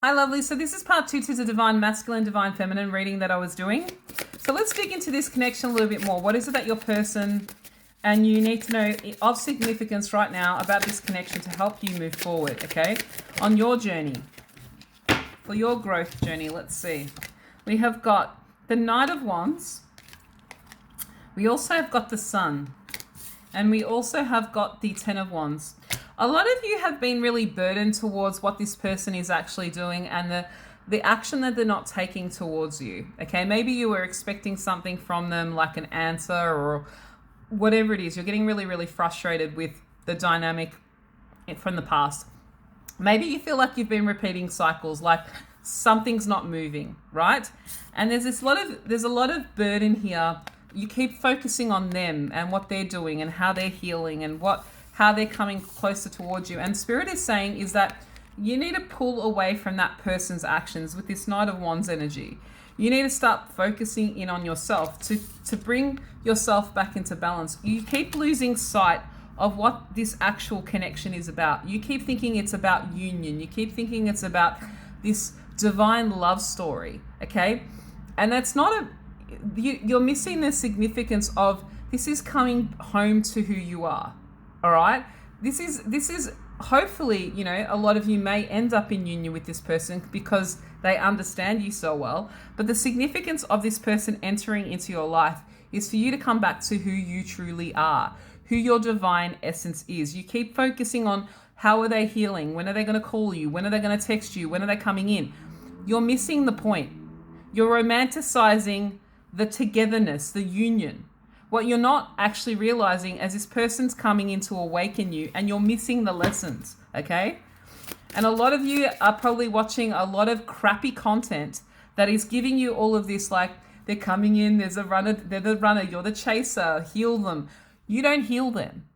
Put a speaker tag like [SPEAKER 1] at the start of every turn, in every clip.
[SPEAKER 1] Hi, lovely. So this is part 2 to the Divine Masculine, Divine Feminine reading that I was doing. So let's dig into this connection a little bit more. What is it that your person and you need to know of significance right now about this connection to help you move forward, okay? On your journey, for your growth journey, let's see. We have got the Knight of Wands. We also have got the Sun. And we also have got the Ten of Wands. A lot of you have been really burdened towards what this person is actually doing and the action that they're not taking towards you. Okay, maybe you were expecting something from them, like an answer or whatever it is. You're getting really, really frustrated with the dynamic from the past. Maybe you feel like you've been repeating cycles, like something's not moving, right? And there's a lot of burden here. You keep focusing on them and what they're doing and how they're healing and how they're coming closer towards you. And Spirit is saying is that you need to pull away from that person's actions with this Knight of Wands energy. You need to start focusing in on yourself to bring yourself back into balance. You keep losing sight of what this actual connection is about. You keep thinking it's about union. You keep thinking it's about this divine love story, okay? And that's not you're missing the significance of this is coming home to who you are. All right. This is hopefully, a lot of you may end up in union with this person because they understand you so well. But the significance of this person entering into your life is for you to come back to who you truly are, who your divine essence is. You keep focusing on how are they healing? When are they going to call you? When are they going to text you? When are they coming in? You're missing the point. You're romanticizing the togetherness, the union. What you're not actually realizing as this person's coming in to awaken you and you're missing the lessons, okay? And a lot of you are probably watching a lot of crappy content that is giving you all of this, like they're coming in, they're the runner, you're the chaser, heal them. You don't heal them.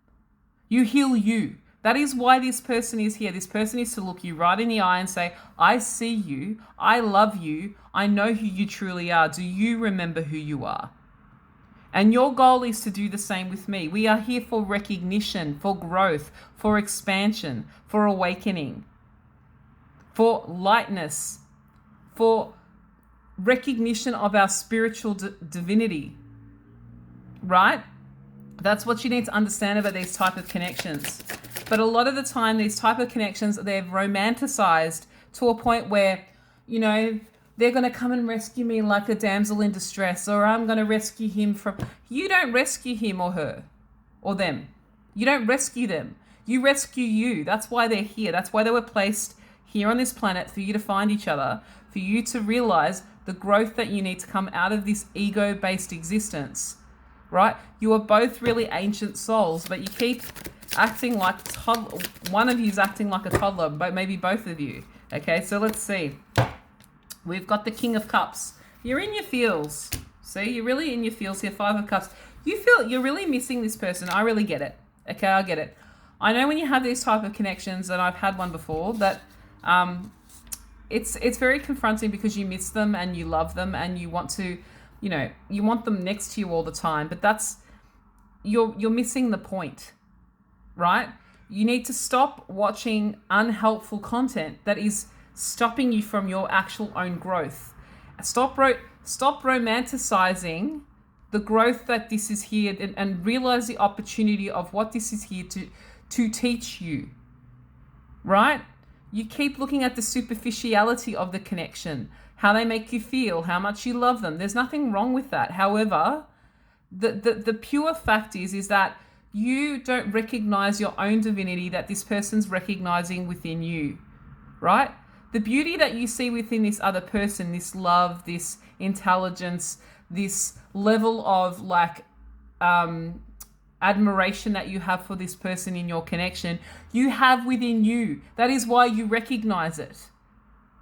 [SPEAKER 1] You heal you. That is why this person is here. This person is to look you right in the eye and say, I see you, I love you, I know who you truly are. Do you remember who you are? And your goal is to do the same with me. We are here for recognition, for growth, for expansion, for awakening, for lightness, for recognition of our spiritual divinity, right? That's what you need to understand about these type of connections. But a lot of the time, these type of connections, they're romanticized to a point where, they're going to come and rescue me like a damsel in distress, or I'm going to rescue him from... You don't rescue him or her or them. You don't rescue them. You rescue you. That's why they're here. That's why they were placed here on this planet, for you to find each other, for you to realize the growth that you need to come out of this ego-based existence, right? You are both really ancient souls, but you keep acting like toddler. One of you is acting like a toddler, but maybe both of you. Okay, so let's see. We've got the King of Cups. You're in your feels. See, you're really in your feels here. Five of Cups. You feel you're really missing this person. I really get it. Okay, I get it. I know when you have these type of connections, and I've had one before, that it's very confronting because you miss them and you love them and you want to, you want them next to you all the time. But that's you're missing the point, right? You need to stop watching unhelpful content that is stopping you from your actual own growth. Stop romanticizing the growth that this is here and realize the opportunity of what this is here to teach you, right? You keep looking at the superficiality of the connection, how they make you feel, how much you love them. There's nothing wrong with that. However, the pure fact is that you don't recognize your own divinity that this person's recognizing within you, right? The beauty that you see within this other person, this love, this intelligence, this level of admiration that you have for this person in your connection, you have within you. That is why you recognize it,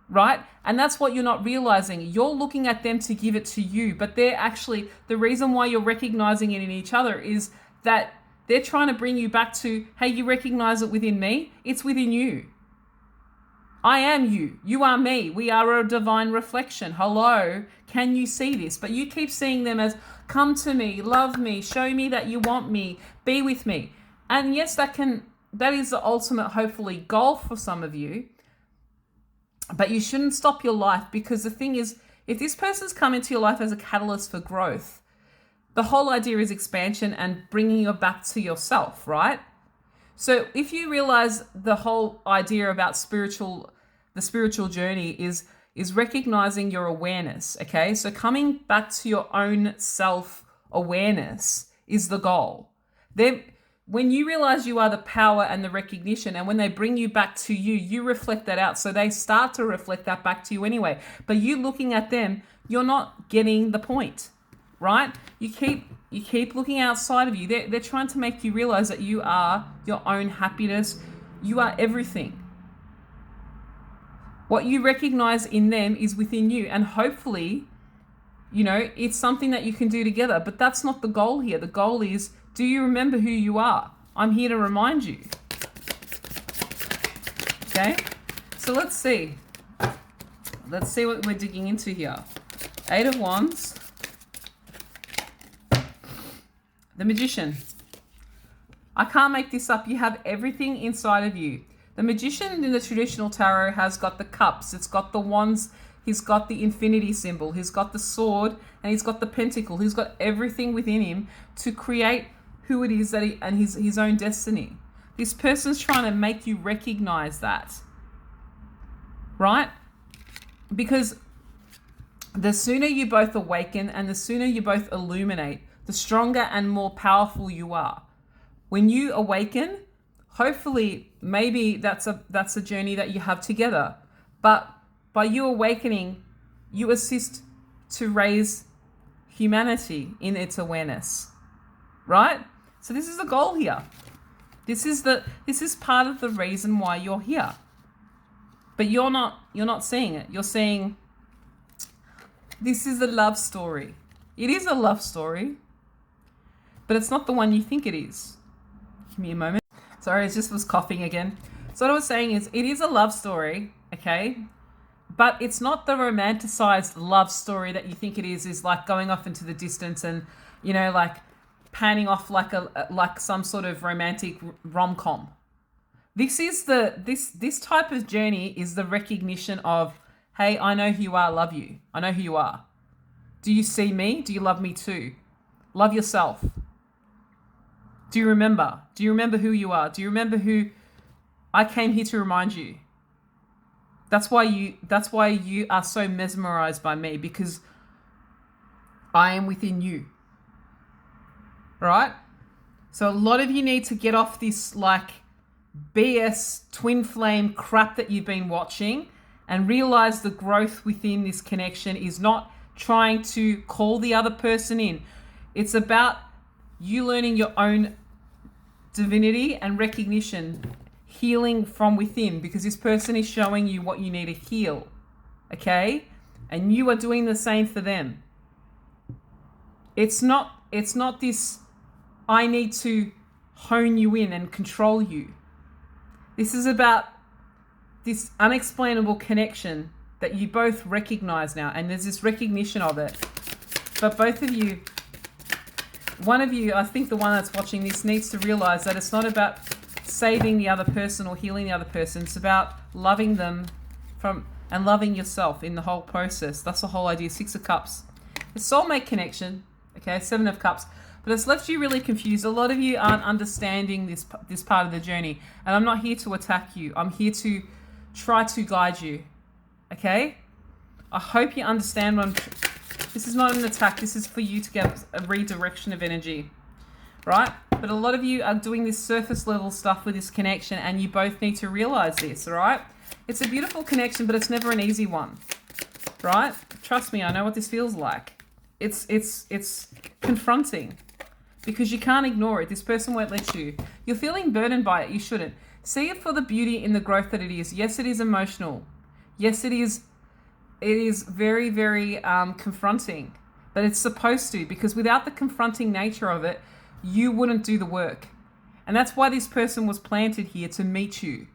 [SPEAKER 1] right? And that's what you're not realizing. You're looking at them to give it to you, but they're actually, the reason why you're recognizing it in each other is that they're trying to bring you back to, hey, you recognize it within me? It's within you. I am you. You are me. We are a divine reflection. Hello. Can you see this? But you keep seeing them as, come to me, love me, show me that you want me, be with me. And yes, that is the ultimate, hopefully, goal for some of you. But you shouldn't stop your life, because the thing is, if this person's come into your life as a catalyst for growth, the whole idea is expansion and bringing you back to yourself, right? So if you realize the whole idea about the spiritual journey is recognizing your awareness, okay? So coming back to your own self-awareness is the goal. Then when you realize you are the power and the recognition, and when they bring you back to you, you reflect that out. So they start to reflect that back to you anyway. But you looking at them, you're not getting the point, right? You keep looking outside of you. They're trying to make you realize that you are your own happiness. You are everything. What you recognize in them is within you. And hopefully, it's something that you can do together. But that's not the goal here. The goal is, do you remember who you are? I'm here to remind you. Okay? So let's see. Let's see what we're digging into here. 8 of Wands. The Magician. I can't make this up. You have everything inside of you. The Magician in the traditional tarot has got the cups. It's got the wands. He's got the infinity symbol. He's got the sword, and he's got the pentacle. He's got everything within him to create who it is that and his own destiny. This person's trying to make you recognize that, right? Because the sooner you both awaken and the sooner you both illuminate, the stronger and more powerful you are. When you awaken, hopefully, maybe that's a journey that you have together. But by you awakening, you assist to raise humanity in its awareness, right? So this is the goal here. This is part of the reason why you're here. But you're not seeing it. You're seeing this is a love story. It is a love story, but it's not the one you think it is. Give me a moment. Sorry, I just was coughing again. So what I was saying is, it is a love story, okay? But it's not the romanticized love story that you think it is like going off into the distance and, like panning off like some sort of romantic rom-com. This is this type of journey is the recognition of, hey, I know who you are, love you. I know who you are. Do you see me? Do you love me too? Love yourself. Do you remember? Do you remember who you are? Do you remember who I came here to remind you? That's why you are so mesmerized by me, because I am within you. Right? So a lot of you need to get off this like BS twin flame crap that you've been watching and realize the growth within this connection is not trying to call the other person in. It's about you learning your own divinity and recognition, healing from within, because this person is showing you what you need to heal, okay? And you are doing the same for them. It's not this, I need to hone you in and control you. This is about this unexplainable connection that you both recognize now, and there's this recognition of it. But both of you, one of you, I think the one that's watching this, needs to realize that it's not about saving the other person or healing the other person. It's about loving them and loving yourself in the whole process. That's the whole idea. 6 of Cups. The soulmate connection, okay, 7 of Cups. But it's left you really confused. A lot of you aren't understanding this part of the journey. And I'm not here to attack you. I'm here to try to guide you, okay? I hope you understand what this is not an attack. This is for you to get a redirection of energy, right? But a lot of you are doing this surface level stuff with this connection, and you both need to realize this, all right? It's a beautiful connection, but it's never an easy one, right? Trust me, I know what this feels like. It's confronting because you can't ignore it. This person won't let you. You're feeling burdened by it. You shouldn't. See it for the beauty in the growth that it is. Yes, it is emotional. Yes, it is very, very confronting, but it's supposed to, because without the confronting nature of it, you wouldn't do the work. And that's why this person was planted here, to meet you.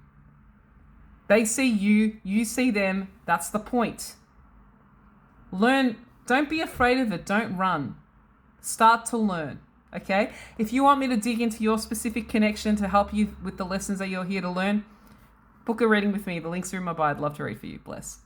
[SPEAKER 1] They see you, you see them. That's the point. Learn. Don't be afraid of it. Don't run. Start to learn. Okay? If you want me to dig into your specific connection to help you with the lessons that you're here to learn, Book a reading with me. The links are in my bio. I'd love to read for you. Bless.